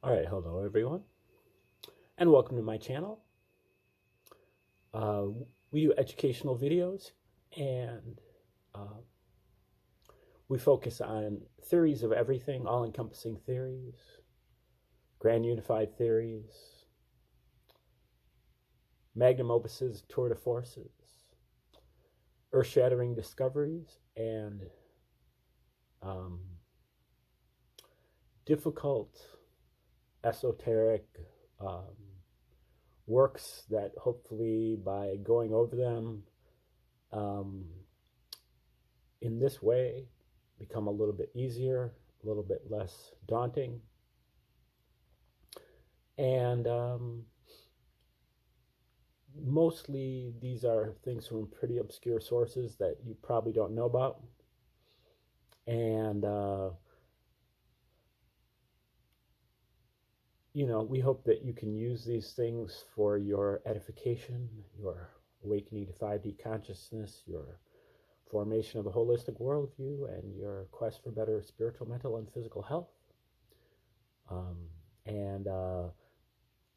All right, hello everyone, and welcome to my channel. Uh, we do educational videos, and uh, we focus on theories of everything, all-encompassing theories, grand unified theories, magnum opuses, tour de forces, earth-shattering discoveries, and um, difficult, esoteric works that hopefully by going over them in this way become a little bit easier, a little bit less daunting. And mostly these are things from pretty obscure sources that you probably don't know about. And we hope that you can use these things for your edification, your awakening to 5D consciousness, your formation of a holistic worldview, and your quest for better spiritual, mental, and physical health. And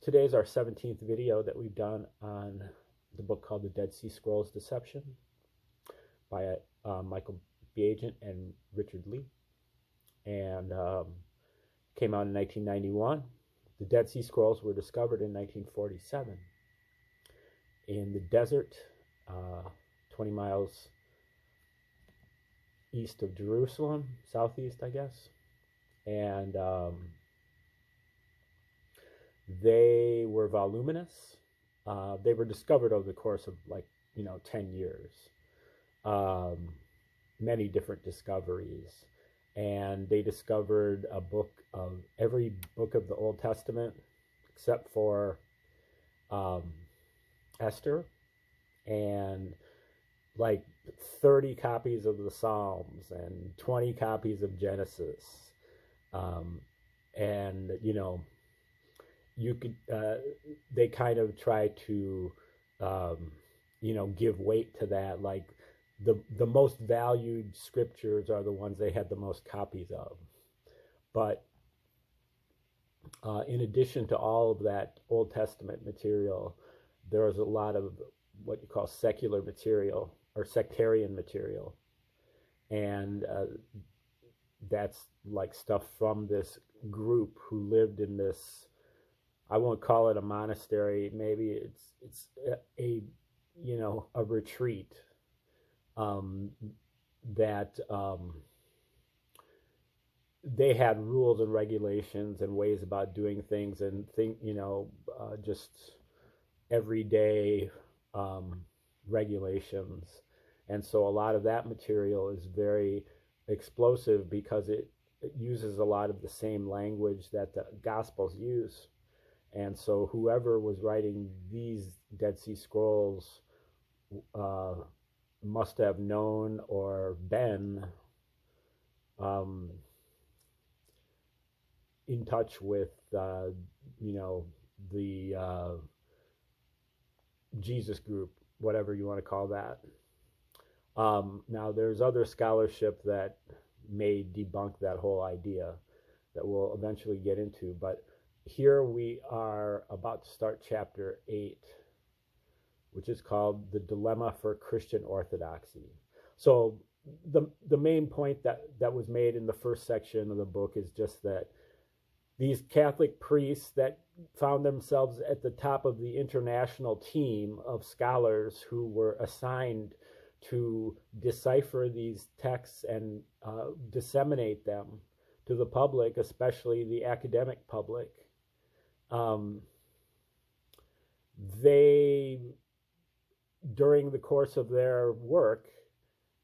today's our 17th video that we've done on the book called The Dead Sea Scrolls Deception by Michael B. Agent and Richard Lee. And came out in 1991. The Dead Sea Scrolls were discovered in 1947 in the desert, 20 miles east of Jerusalem, southeast, I guess. And they were voluminous. They were discovered over the course of 10 years. Many different discoveries. And they discovered a book of every book of the Old Testament except for Esther, and 30 copies of the Psalms and 20 copies of Genesis. And you could they kind of try to give weight to that, like the most valued scriptures are the ones they had the most copies of. But in addition to all of that Old Testament material, there was a lot of what you call secular material or sectarian material. And that's like stuff from this group who lived in this, I won't call it a monastery, maybe it's a retreat. That they had rules and regulations and ways about doing things, and just everyday regulations. And so a lot of that material is very explosive because it uses a lot of the same language that the Gospels use. And so whoever was writing these Dead Sea Scrolls must have known or been in touch with the Jesus group, whatever you want to call that. Now there's other scholarship that may debunk that whole idea that we'll eventually get into, but here we are about to start chapter 8, which is called The Dilemma for Christian Orthodoxy. So the main point that was made in the first section of the book is just that these Catholic priests that found themselves at the top of the international team of scholars who were assigned to decipher these texts and disseminate them to the public, especially the academic public, they, during the course of their work,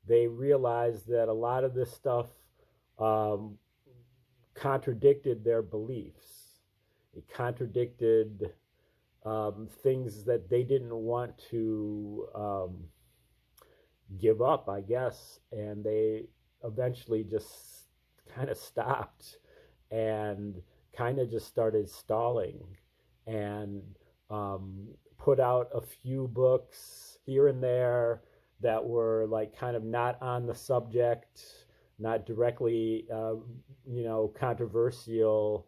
they realized that a lot of this stuff contradicted their beliefs. It contradicted things that they didn't want to give up, I guess, and they eventually just kind of stopped and kind of just started stalling and put out a few books here and there that were kind of not on the subject, not directly controversial,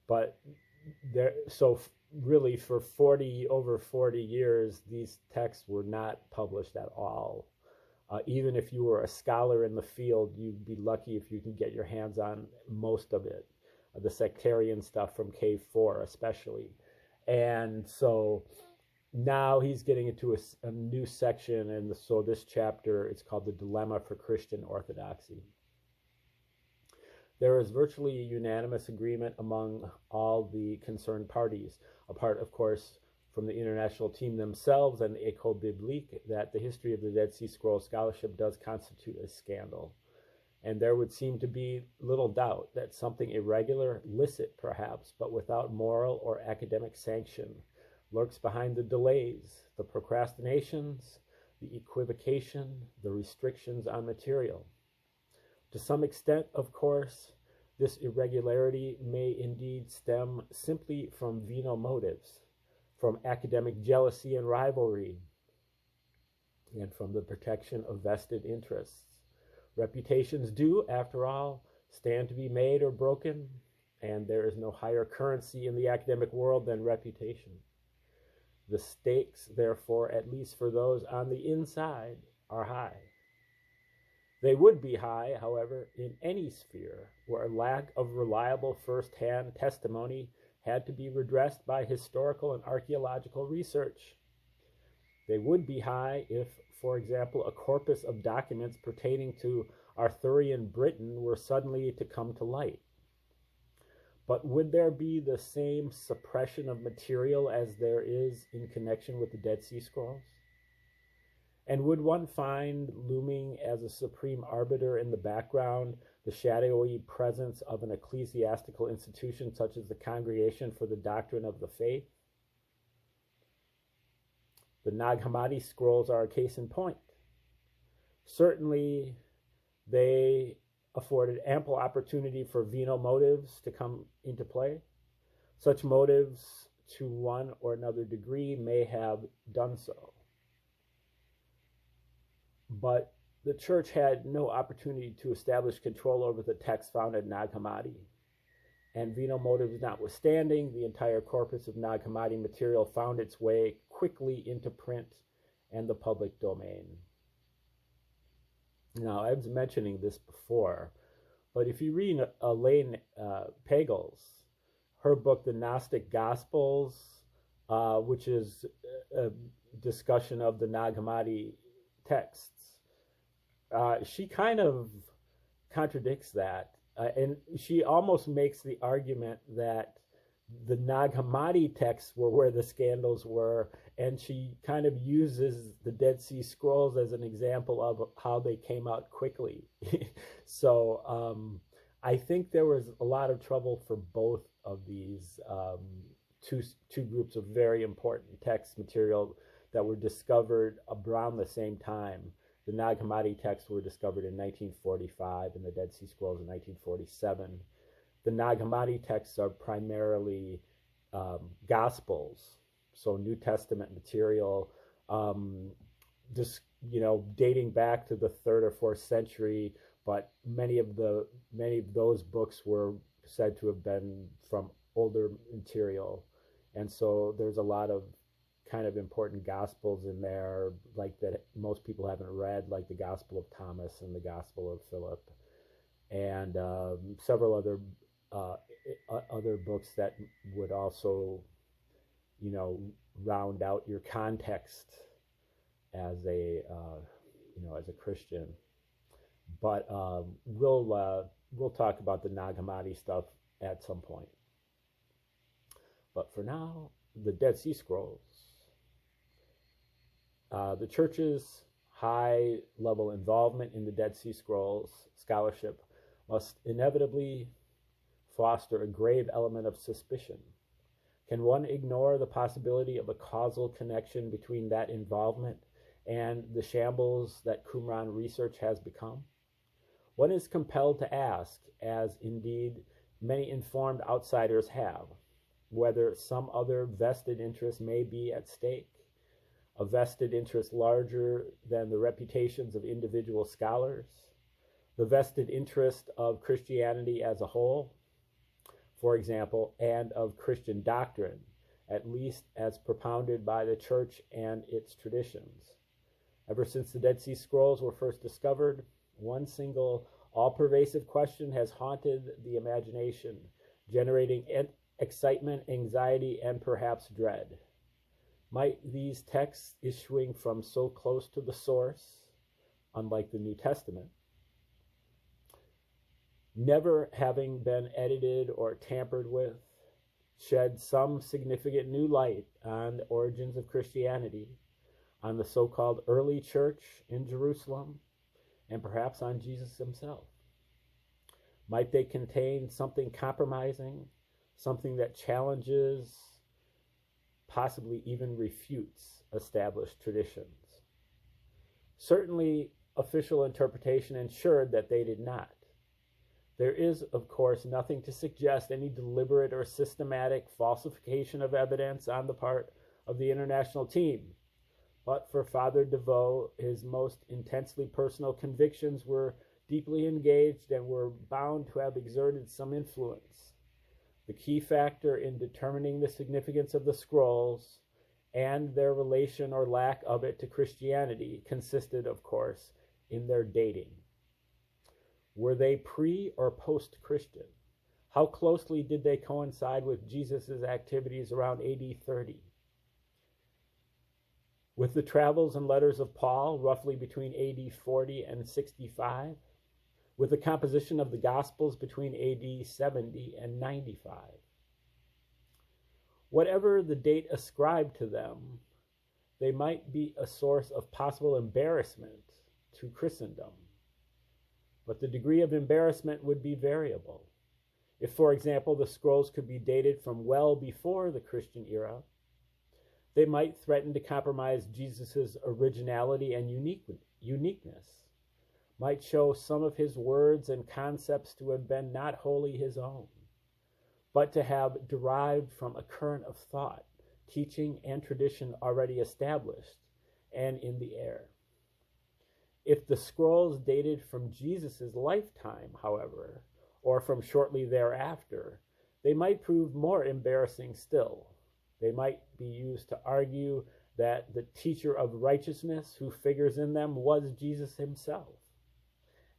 but really for over 40 years, these texts were not published at all. Even if you were a scholar in the field, you'd be lucky if you can get your hands on most of it, the sectarian stuff from Cave 4 especially. And so now he's getting into a new section, and so this chapter, it's called The Dilemma for Christian Orthodoxy. There is virtually a unanimous agreement among all the concerned parties, apart, of course, from the international team themselves and the École Biblique, that the history of the Dead Sea Scrolls scholarship does constitute a scandal. And there would seem to be little doubt that something irregular, licit perhaps, but without moral or academic sanction, lurks behind the delays, the procrastinations, the equivocation, the restrictions on material. To some extent, of course, this irregularity may indeed stem simply from venal motives, from academic jealousy and rivalry, and from the protection of vested interests. Reputations do, after all, stand to be made or broken, and there is no higher currency in the academic world than reputation. The stakes, therefore, at least for those on the inside, are high. They would be high, however, in any sphere where a lack of reliable first-hand testimony had to be redressed by historical and archaeological research. They would be high if, for example, a corpus of documents pertaining to Arthurian Britain were suddenly to come to light. But would there be the same suppression of material as there is in connection with the Dead Sea Scrolls? And would one find looming as a supreme arbiter in the background the shadowy presence of an ecclesiastical institution such as the Congregation for the Doctrine of the Faith? The Nag Hammadi scrolls are a case in point. Certainly, they afforded ample opportunity for venal motives to come into play. Such motives, to one or another degree, may have done so. But the church had no opportunity to establish control over the text found at Nag Hammadi. And venal motives notwithstanding, the entire corpus of Nag Hammadi material found its way quickly into print and the public domain. Now, I was mentioning this before, but if you read Elaine Pagels, her book, The Gnostic Gospels, which is a discussion of the Nag Hammadi texts, she kind of contradicts that. And she almost makes the argument that the Nag Hammadi texts were where the scandals were, and she kind of uses the Dead Sea Scrolls as an example of how they came out quickly. So I think there was a lot of trouble for both of these two groups of very important text material that were discovered around the same time. The Nag Hammadi texts were discovered in 1945 and the Dead Sea Scrolls in 1947. The Nag Hammadi texts are primarily Gospels, so New Testament material, dating back to the 3rd or 4th century, but many of those books were said to have been from older material. And so there's a lot of kind of important Gospels in there, like that most people haven't read, like the Gospel of Thomas and the Gospel of Philip, and several other books that would also, round out your context as a Christian. But we'll talk about the Nag Hammadi stuff at some point. But for now, the Dead Sea Scrolls. The church's high-level involvement in the Dead Sea Scrolls scholarship must inevitably foster a grave element of suspicion. Can one ignore the possibility of a causal connection between that involvement and the shambles that Qumran research has become? One is compelled to ask, as indeed many informed outsiders have, whether some other vested interest may be at stake. A vested interest larger than the reputations of individual scholars, the vested interest of Christianity as a whole. for example, and of Christian doctrine, at least as propounded by the church and its traditions. Ever since the Dead Sea Scrolls were first discovered, one single, all-pervasive question has haunted the imagination, generating excitement, anxiety, and perhaps dread. Might these texts issuing from so close to the source, unlike the New Testament, never having been edited or tampered with, shed some significant new light on the origins of Christianity, on the so-called early church in Jerusalem, and perhaps on Jesus himself? Might they contain something compromising, something that challenges, possibly even refutes established traditions? Certainly, official interpretation ensured that they did not. There is, of course, nothing to suggest any deliberate or systematic falsification of evidence on the part of the international team. But for Father DeVoe, his most intensely personal convictions were deeply engaged and were bound to have exerted some influence. The key factor in determining the significance of the scrolls and their relation or lack of it to Christianity consisted, of course, in their dating. Were they pre or post-Christian? How closely did they coincide with Jesus' activities around AD 30? With the travels and letters of Paul, roughly between AD 40 and 65? With the composition of the Gospels between AD 70 and 95? Whatever the date ascribed to them, they might be a source of possible embarrassment to Christendom. But the degree of embarrassment would be variable. If, for example, the scrolls could be dated from well before the Christian era, they might threaten to compromise Jesus' originality and uniqueness, might show some of his words and concepts to have been not wholly his own, but to have derived from a current of thought, teaching, and tradition already established and in the air. If the scrolls dated from Jesus' lifetime, however, or from shortly thereafter, they might prove more embarrassing still. They might be used to argue that the teacher of righteousness who figures in them was Jesus himself,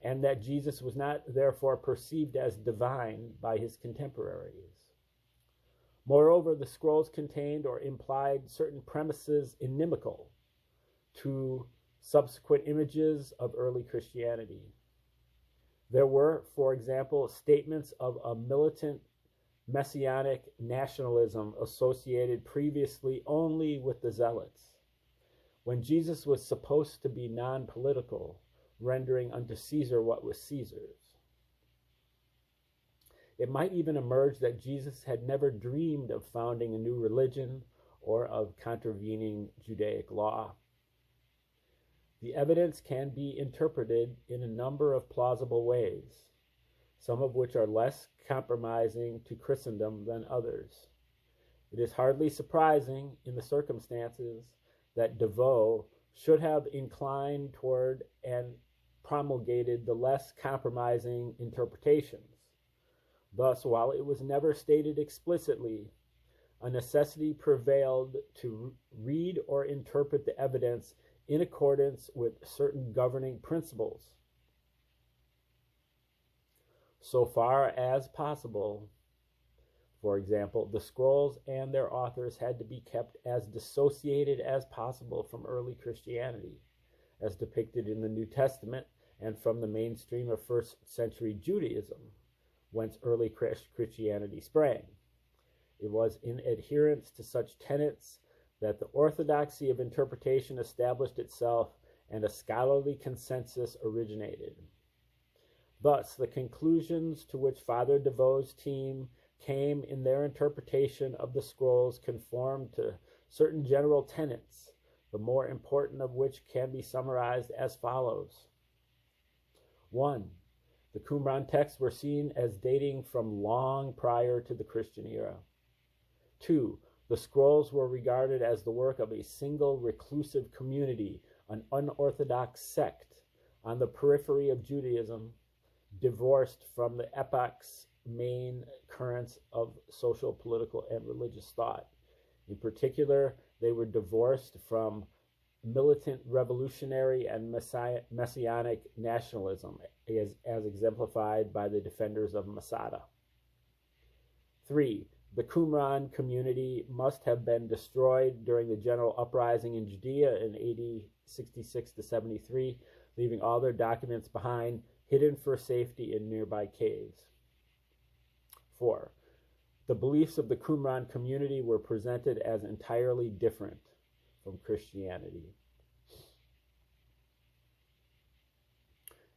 and that Jesus was not therefore perceived as divine by his contemporaries. Moreover, the scrolls contained or implied certain premises inimical to subsequent images of early Christianity. There were, for example, statements of a militant messianic nationalism associated previously only with the Zealots, when Jesus was supposed to be non-political, rendering unto Caesar what was Caesar's. It might even emerge that Jesus had never dreamed of founding a new religion or of contravening Judaic law. The evidence can be interpreted in a number of plausible ways, some of which are less compromising to Christendom than others. It is hardly surprising in the circumstances that DeVoe should have inclined toward and promulgated the less compromising interpretations. Thus, while it was never stated explicitly, a necessity prevailed to read or interpret the evidence in accordance with certain governing principles. So far as possible, for example, the scrolls and their authors had to be kept as dissociated as possible from early Christianity, as depicted in the New Testament and from the mainstream of first century Judaism, whence early Christianity sprang. It was in adherence to such tenets that the orthodoxy of interpretation established itself and a scholarly consensus originated. Thus, the conclusions to which Father DeVoe's team came in their interpretation of the scrolls conformed to certain general tenets, the more important of which can be summarized as follows. 1. The Qumran texts were seen as dating from long prior to the Christian era. 2. The scrolls were regarded as the work of a single reclusive community, an unorthodox sect on the periphery of Judaism, divorced from the epochs main currents of social, political, and religious thought. In particular, they were divorced from militant revolutionary and messianic nationalism, as exemplified by the defenders of Masada. 3. The Qumran community must have been destroyed during the general uprising in Judea in AD 66 to 73, leaving all their documents behind, hidden for safety in nearby caves. 4. The beliefs of the Qumran community were presented as entirely different from Christianity.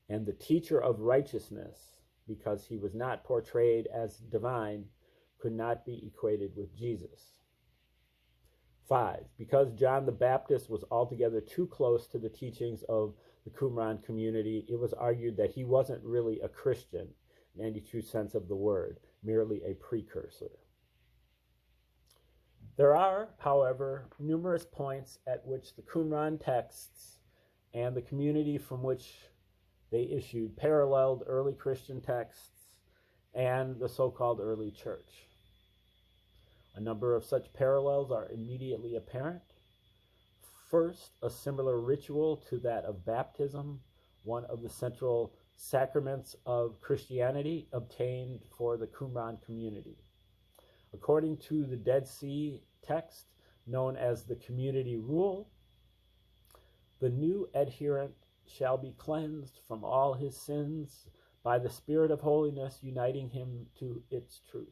And the teacher of righteousness, because he was not portrayed as divine, could not be equated with Jesus. 5. Because John the Baptist was altogether too close to the teachings of the Qumran community, it was argued that he wasn't really a Christian in any true sense of the word, merely a precursor. There are, however, numerous points at which the Qumran texts and the community from which they issued paralleled early Christian texts and the so-called early church. A number of such parallels are immediately apparent. First, a similar ritual to that of baptism, one of the central sacraments of Christianity, obtained for the Qumran community. According to the Dead Sea text, known as the community rule, the new adherent shall be cleansed from all his sins by the Spirit of holiness uniting him to its truth.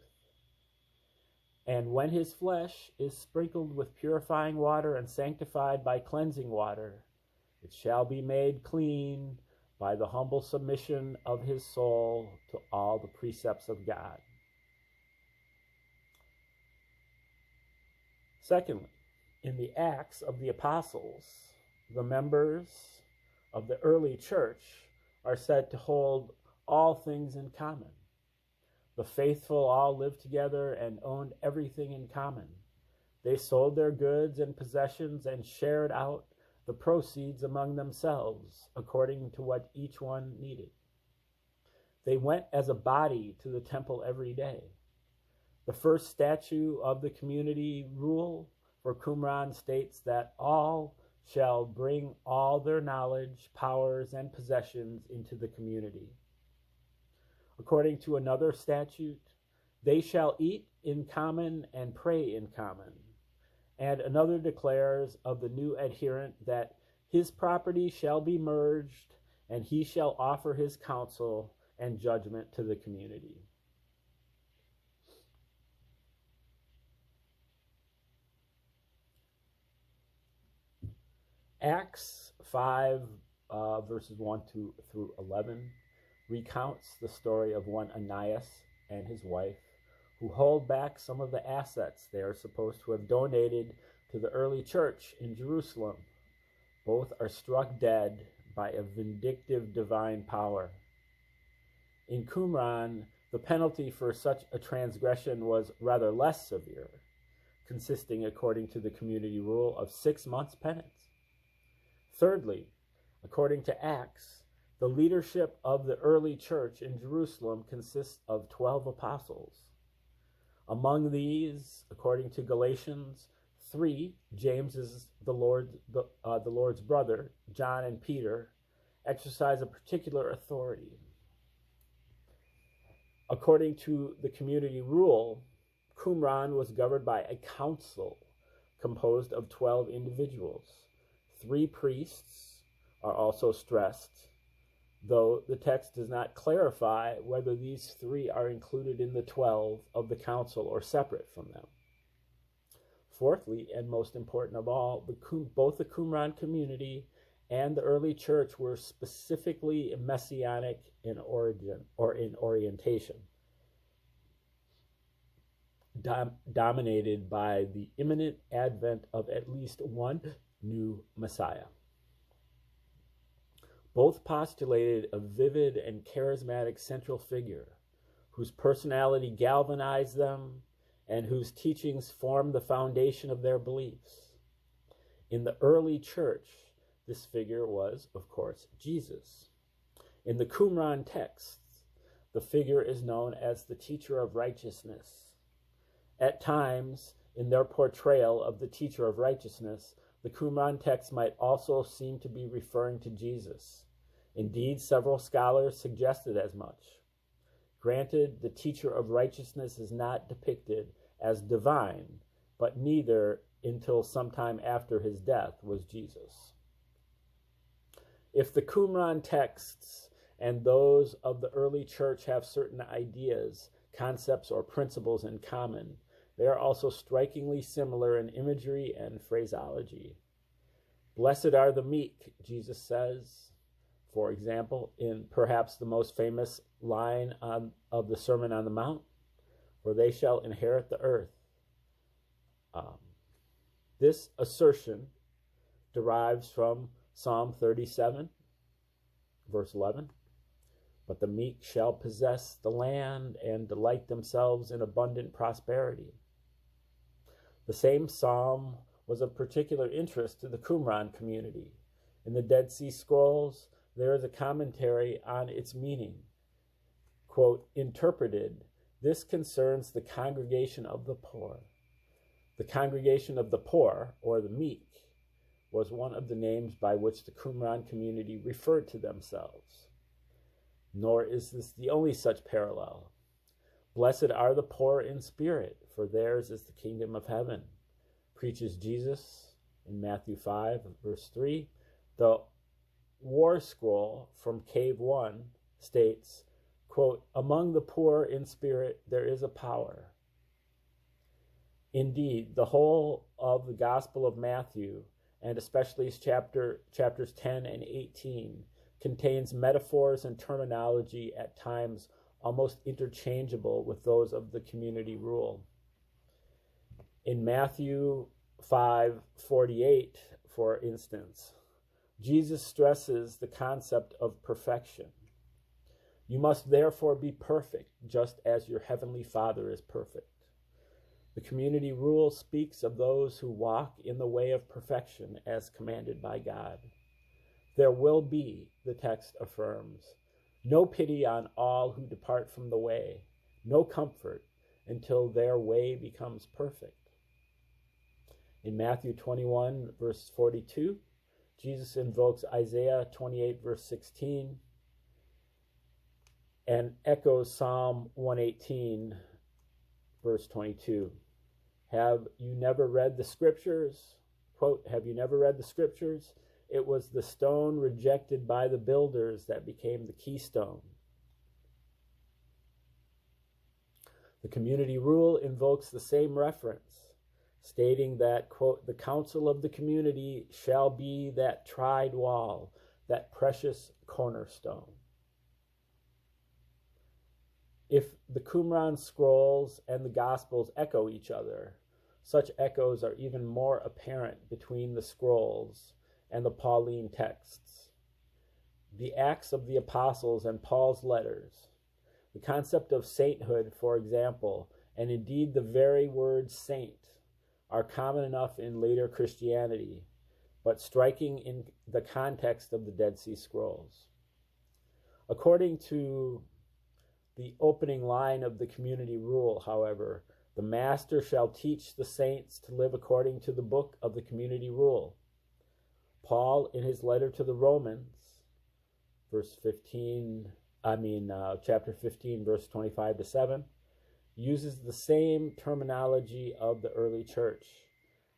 And when his flesh is sprinkled with purifying water and sanctified by cleansing water, it shall be made clean by the humble submission of his soul to all the precepts of God. Secondly, in the Acts of the Apostles, the members of the early church are said to hold all things in common. The faithful all lived together and owned everything in common. They sold their goods and possessions and shared out the proceeds among themselves according to what each one needed. They went as a body to the temple every day. The first statute of the community rule for Qumran states that all shall bring all their knowledge, powers, and possessions into the community. According to another statute, they shall eat in common and pray in common. And another declares of the new adherent that his property shall be merged, and he shall offer his counsel and judgment to the community. Acts 5, verses 1 through 11, recounts the story of one Ananias and his wife who hold back some of the assets they are supposed to have donated to the early church in Jerusalem. Both are struck dead by a vindictive divine power. In Qumran, the penalty for such a transgression was rather less severe, consisting, according to the community rule, of 6 months' penance. Thirdly, according to Acts, the leadership of the early church in Jerusalem consists of 12 apostles. Among these, according to Galatians 3, James is the Lord's brother. John and Peter exercise a particular authority. According to the community rule, Qumran was governed by a council composed of 12 individuals. 3 priests are also stressed, though the text does not clarify whether these 3 are included in the 12 of the council or separate from them. Fourthly, and most important of all, both the Qumran community and the early church were specifically messianic in origin or in orientation, dominated by the imminent advent of at least one new Messiah. Both postulated a vivid and charismatic central figure whose personality galvanized them and whose teachings formed the foundation of their beliefs. In the early church, this figure was, of course, Jesus. In the Qumran texts, the figure is known as the teacher of righteousness. At times, in their portrayal of the teacher of righteousness, the Qumran text might also seem to be referring to Jesus. Indeed, several scholars suggested as much. Granted, the teacher of righteousness is not depicted as divine, but neither until sometime after his death was Jesus. If the Qumran texts and those of the early church have certain ideas, concepts, or principles in common, they are also strikingly similar in imagery and phraseology. Blessed are the meek, Jesus says, for example, in perhaps the most famous line of the Sermon on the Mount, for they shall inherit the earth. This assertion derives from Psalm 37, verse 11. But the meek shall possess the land and delight themselves in abundant prosperity. The same psalm was of particular interest to the Qumran community. In the Dead Sea Scrolls, there is a commentary on its meaning. Quote, interpreted, this concerns the congregation of the poor. The congregation of the poor, or the meek, was one of the names by which the Qumran community referred to themselves. Nor is this the only such parallel. Blessed are the poor in spirit, for theirs is the kingdom of heaven, preaches Jesus in Matthew 5, verse 3. The War Scroll from Cave 1 states, quote, among the poor in spirit there is a power. Indeed, the whole of the Gospel of Matthew, and especially chapters 10 and 18, contains metaphors and terminology at times almost interchangeable with those of the community rule. In Matthew 5:48, for instance, Jesus stresses the concept of perfection. You must therefore be perfect, just as your heavenly Father is perfect. The community rule speaks of those who walk in the way of perfection as commanded by God. There will be, the text affirms, no pity on all who depart from the way, no comfort until their way becomes perfect. In Matthew 21, verse 42, Jesus invokes Isaiah 28, verse 16, and echoes Psalm 118, verse 22. Have you never read the scriptures? Quote, have you never read the scriptures? It was the stone rejected by the builders that became the keystone. The community rule invokes the same reference, stating that, quote, the counsel of the community shall be that tried wall, that precious cornerstone. If the Qumran scrolls and the Gospels echo each other, such echoes are even more apparent between the scrolls and the Pauline texts. The Acts of the Apostles and Paul's letters, the concept of sainthood, for example, and indeed the very word saint, are common enough in later Christianity, but striking in the context of the Dead Sea Scrolls. According to the opening line of the community rule, however, the master shall teach the saints to live according to the book of the community rule. Paul, in his letter to the Romans, chapter 15, verse 25 to 7, uses the same terminology of the early church.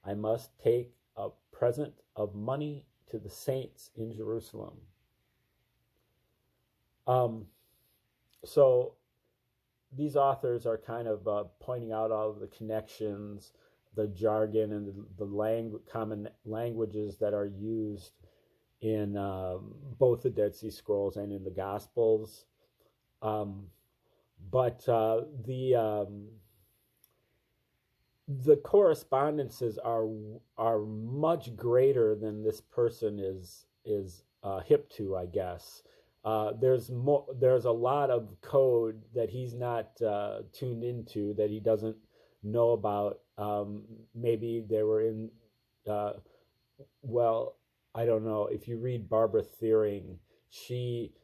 I must take a present of money to the saints in Jerusalem. So these authors are kind of pointing out all of the connections, the jargon, and the common languages that are used in both the Dead Sea Scrolls and in the Gospels. But the correspondences are much greater than this person is hip to, I guess. There's a lot of code that he's not tuned into, that he doesn't know about. Maybe they were in, I don't know. If you read Barbara Thiering, she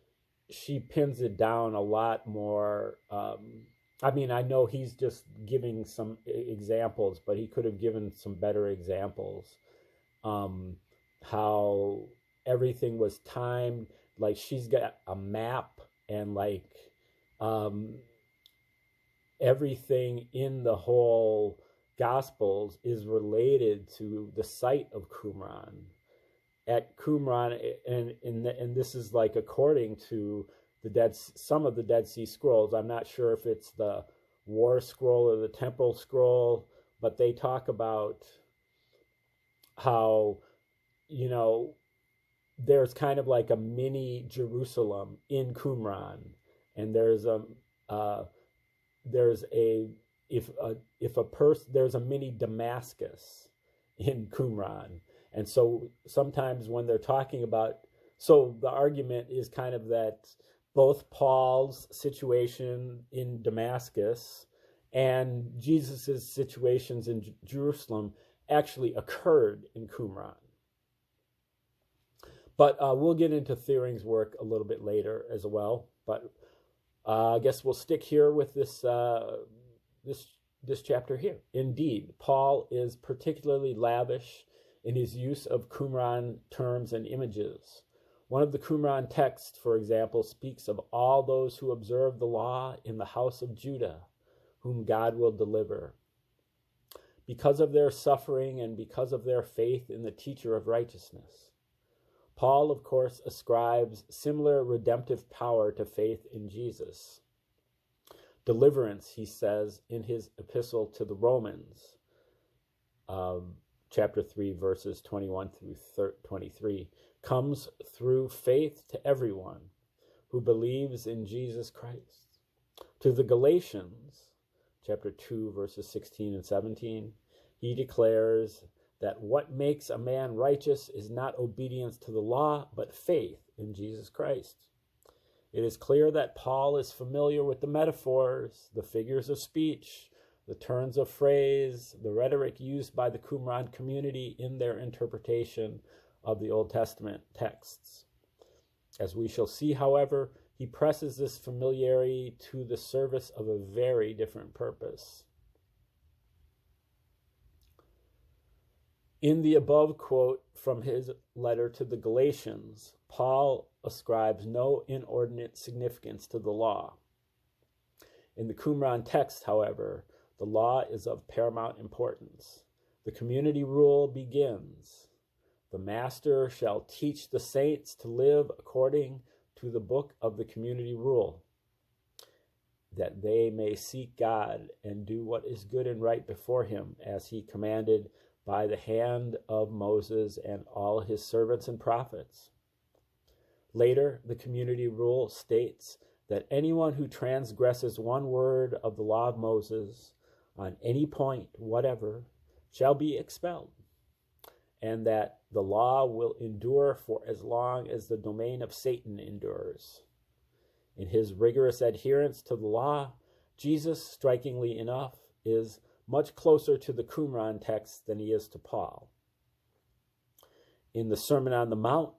she pins it down a lot more. I mean, I know he's just giving some examples, but he could have given some better examples. How everything was timed. Like she's got a map, and like um, everything in the whole Gospels is related to the site of Qumran. At Qumran, and this is like according to some of the Dead Sea Scrolls. I'm not sure if it's the War Scroll or the Temple Scroll, but they talk about how, you know, there's kind of like a mini Jerusalem in Qumran, and there's a there's a mini Damascus in Qumran. And so sometimes when they're talking about, so the argument is kind of that both Paul's situation in Damascus and Jesus's situations in Jerusalem actually occurred in Qumran. But we'll get into Thiering's work a little bit later as well. But I guess we'll stick here with this chapter here. Indeed, Paul is particularly lavish in his use of Qumran terms and images. One of the Qumran texts, for example, speaks of all those who observe the law in the house of Judah, whom God will deliver. Because of their suffering and because of their faith in the teacher of righteousness. Paul, of course, ascribes similar redemptive power to faith in Jesus. Deliverance, he says in his epistle to the Romans, chapter 3, verses 21 through 23, comes through faith to everyone who believes in Jesus Christ. To the Galatians, chapter 2, verses 16 and 17, he declares that what makes a man righteous is not obedience to the law, but faith in Jesus Christ. It is clear that Paul is familiar with the metaphors, the figures of speech, the turns of phrase, the rhetoric used by the Qumran community in their interpretation of the Old Testament texts. As we shall see, however, he presses this familiarity to the service of a very different purpose. In the above quote from his letter to the Galatians, Paul ascribes no inordinate significance to the law. In the Qumran text, however, the law is of paramount importance. The community rule begins. The master shall teach the saints to live according to the book of the community rule, that they may seek God and do what is good and right before him, as he commanded by the hand of Moses and all his servants and prophets. Later, the community rule states that anyone who transgresses one word of the law of Moses on any point whatever shall be expelled, and that the law will endure for as long as the domain of Satan endures. In his rigorous adherence to the law, Jesus, strikingly enough, is much closer to the Qumran text than he is to Paul. In the Sermon on the Mount,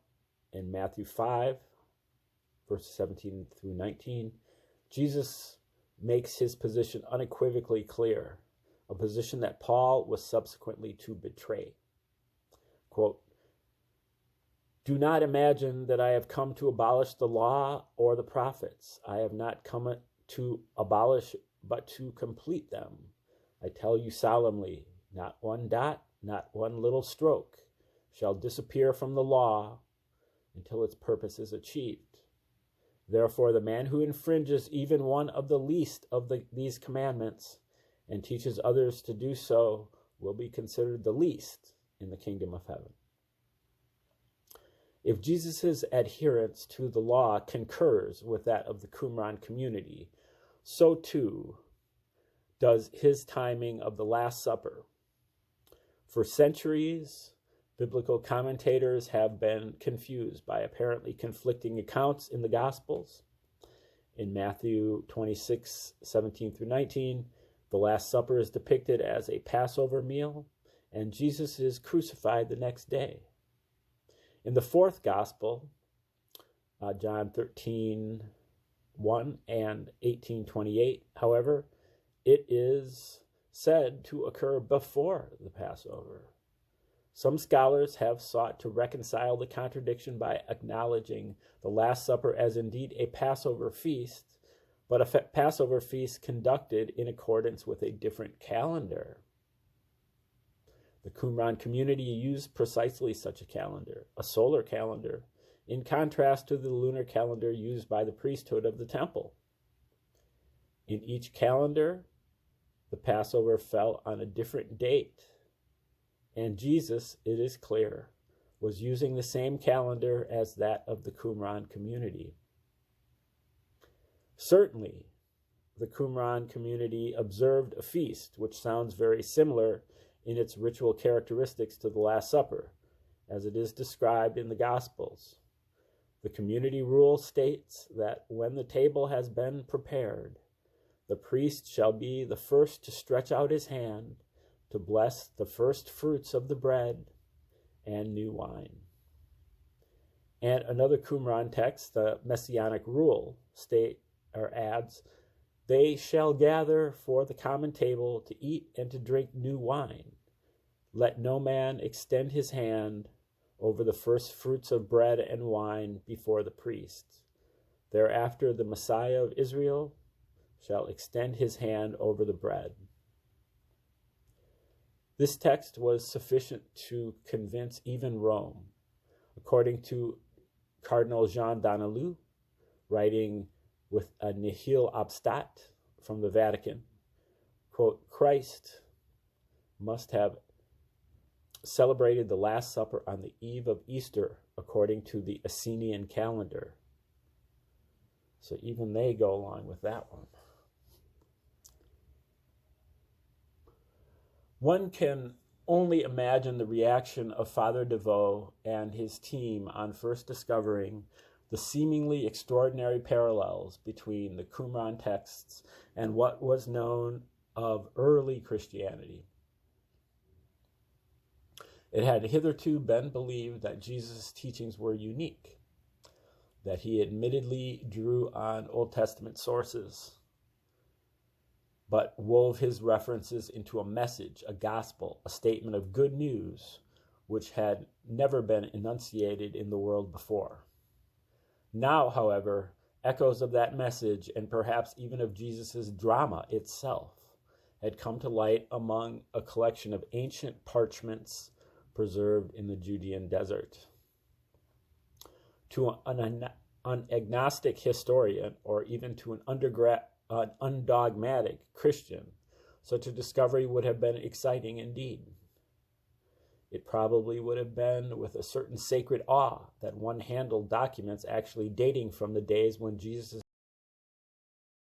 in Matthew 5, verses 17 through 19, Jesus makes his position unequivocally clear, a position that Paul was subsequently to betray. Quote, "Do not imagine that I have come to abolish the law or the prophets. I have not come to abolish, but to complete them. I tell you solemnly, not one dot, not one little stroke shall disappear from the law until its purpose is achieved. Therefore, the man who infringes even one of the least of these commandments and teaches others to do so will be considered the least in the kingdom of heaven." If Jesus' adherence to the law concurs with that of the Qumran community, so too does his timing of the Last Supper. For centuries, biblical commentators have been confused by apparently conflicting accounts in the Gospels. In Matthew 26, 17 through 19, the Last Supper is depicted as a Passover meal, and Jesus is crucified the next day. In the fourth Gospel, John 13:1 and 18:28. However, it is said to occur before the Passover. Some scholars have sought to reconcile the contradiction by acknowledging the Last Supper as indeed a Passover feast, but a Passover feast conducted in accordance with a different calendar. The Qumran community used precisely such a calendar, a solar calendar, in contrast to the lunar calendar used by the priesthood of the temple. In each calendar, the Passover fell on a different date, and Jesus, it is clear, was using the same calendar as that of the Qumran community. Certainly, the Qumran community observed a feast which sounds very similar in its ritual characteristics to the Last Supper, as it is described in the Gospels. The community rule states that when the table has been prepared, the priest shall be the first to stretch out his hand to bless the first fruits of the bread and new wine. And another Qumran text, the Messianic rule, adds, they shall gather for the common table to eat and to drink new wine. Let no man extend his hand over the first fruits of bread and wine before the priests. Thereafter the Messiah of Israel shall extend his hand over the bread. This text was sufficient to convince even Rome. According to Cardinal Jean Donnelly, writing with a nihil obstat from the Vatican, quote, Christ must have celebrated the Last Supper on the eve of Easter according to the Essenian calendar. So even they go along with that one. One can only imagine the reaction of Father DeVoe and his team on first discovering the seemingly extraordinary parallels between the Qumran texts and what was known of early Christianity. It had hitherto been believed that Jesus' teachings were unique, that he admittedly drew on Old Testament sources, but wove his references into a message, a gospel, a statement of good news, which had never been enunciated in the world before. Now, however, echoes of that message, and perhaps even of Jesus' drama itself, had come to light among a collection of ancient parchments preserved in the Judean desert. To an agnostic historian, or even to an undogmatic Christian, such a discovery would have been exciting indeed. It probably would have been with a certain sacred awe that one handled documents actually dating from the days when Jesus